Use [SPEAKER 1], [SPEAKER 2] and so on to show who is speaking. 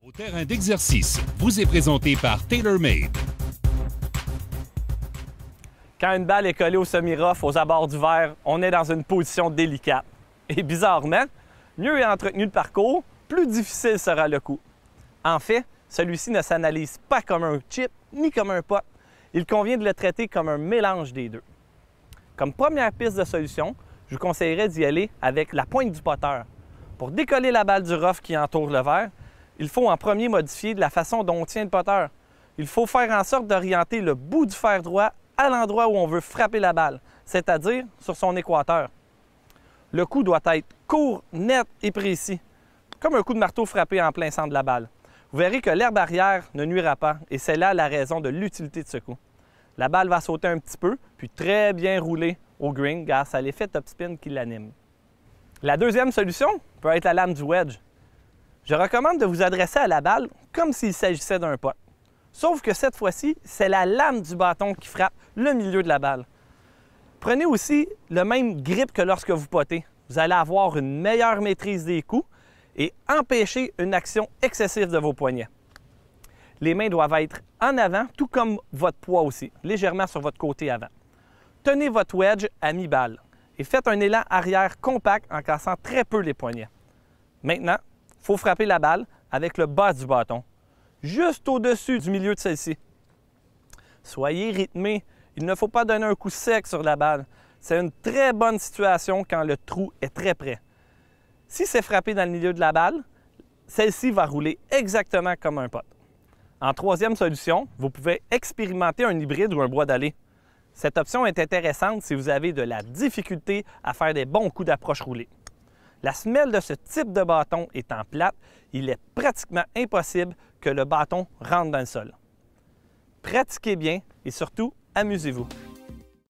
[SPEAKER 1] Au terrain d'exercice vous est présenté par TaylorMade.
[SPEAKER 2] Quand une balle est collée au semi-rough, aux abords du verre, on est dans une position délicate. Et bizarrement, mieux est entretenu le parcours, plus difficile sera le coup. En fait, celui-ci ne s'analyse pas comme un chip ni comme un pot. Il convient de le traiter comme un mélange des deux. Comme première piste de solution, je vous conseillerais d'y aller avec la pointe du poteur. Pour décoller la balle du rough qui entoure le verre, il faut en premier modifier de la façon dont on tient le poteur. Il faut faire en sorte d'orienter le bout du fer droit à l'endroit où on veut frapper la balle, c'est-à-dire sur son équateur. Le coup doit être court, net et précis, comme un coup de marteau frappé en plein centre de la balle. Vous verrez que l'herbe arrière ne nuira pas et c'est là la raison de l'utilité de ce coup. La balle va sauter un petit peu, puis très bien rouler au green grâce à l'effet topspin qui l'anime. La deuxième solution peut être la lame du wedge. Je recommande de vous adresser à la balle comme s'il s'agissait d'un pot. Sauf que cette fois-ci, c'est la lame du bâton qui frappe le milieu de la balle. Prenez aussi le même grip que lorsque vous potez. Vous allez avoir une meilleure maîtrise des coups et empêcher une action excessive de vos poignets. Les mains doivent être en avant, tout comme votre poids aussi, légèrement sur votre côté avant. Tenez votre wedge à mi-balle et faites un élan arrière compact en cassant très peu les poignets. Maintenant, il faut frapper la balle avec le bas du bâton, juste au-dessus du milieu de celle-ci. Soyez rythmé, il ne faut pas donner un coup sec sur la balle. C'est une très bonne situation quand le trou est très près. Si c'est frappé dans le milieu de la balle, celle-ci va rouler exactement comme un pot. En troisième solution, vous pouvez expérimenter un hybride ou un bois d'allée. Cette option est intéressante si vous avez de la difficulté à faire des bons coups d'approche roulés. La semelle de ce type de bâton étant plate, il est pratiquement impossible que le bâton rentre dans le sol. Pratiquez bien et surtout, amusez-vous.